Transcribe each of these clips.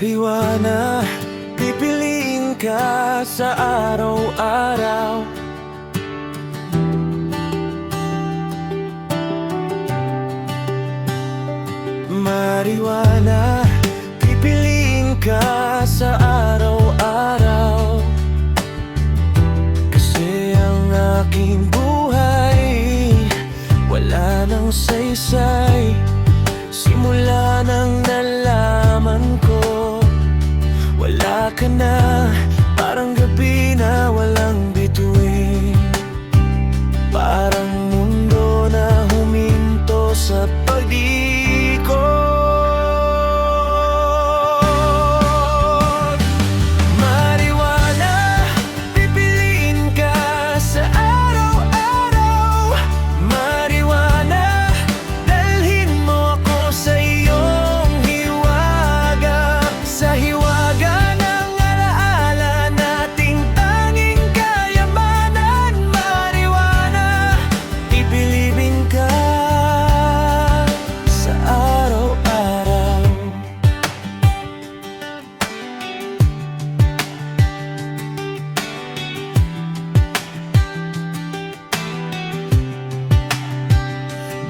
Marijuana, pipiliin ka sa araw-araw. Marijuana, pipiliin ka sa araw-araw. Kasi ang aking buhay wala nang saysay. Simula nang nalaman ko wala ka na, parang gabi na walang bituin. Parang mundo na huminto sa pag-ikot. Marijuana, pipiliin ka sa araw-araw. Marijuana, dalhin mo ako sa iyong hiwaga. Sa hiwaga ng alaala nating tanging kayamanan. Marijuana, pipiliin ka sa araw-araw.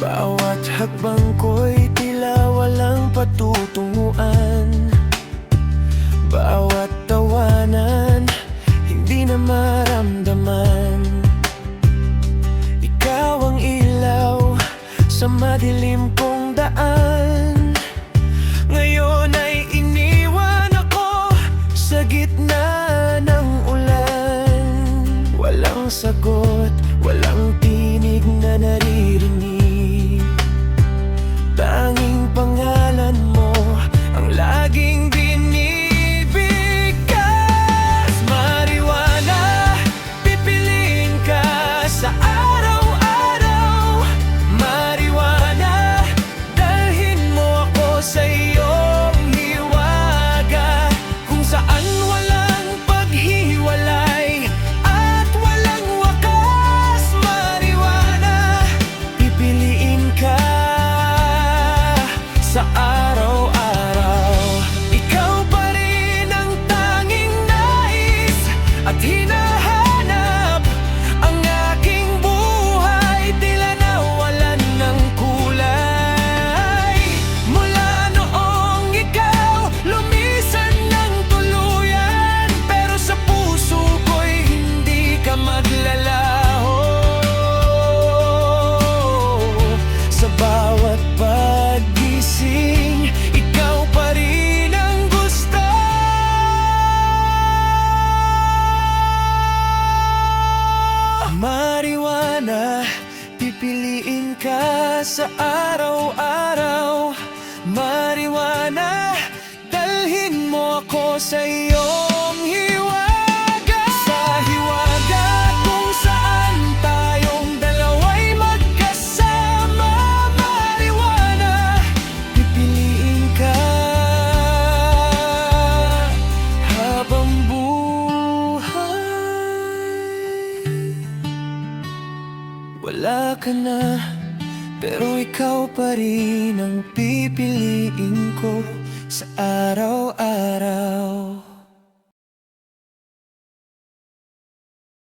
Bawat hakbang ko'y tila walang patutunguhan. Bawat tawanan, hindi na maramdaman. Ikaw ang ilaw sa madilim kong daan. Ngayon ay iniwan ako sa gitna ng ulan. Walang sagot, walang tinig na naririnig. Tanging pangalan mo ang laging binibigkas. Marijuana, pipiliin ka sa araw-araw. Marijuana, dalhin mo ako sa iyong hiwaga. Kung saan walang paghiwalay at walang wakas. Marijuana, pipiliin ka sa araw-araw. Ikaw pa rin ang tanging nais at hinahanap. Ang aking buhay tila nawalan ng kulay. Mula noong ikaw lumisan ng tuluyan, pero sa puso ko'y hindi ka maglalaho. Sa bawat paggising, ikaw pa rin ang gusto. Marijuana, pipiliin ka sa araw-araw. Marijuana, dalhin mo ako sa iyong hiwaga. Sa hiwaga kung saan tayong dalawa'y magkasama. Marijuana, pipiliin ka habang buhay. Wala ka na, pero ikaw pa rin ang pipiliin ko sa araw-araw.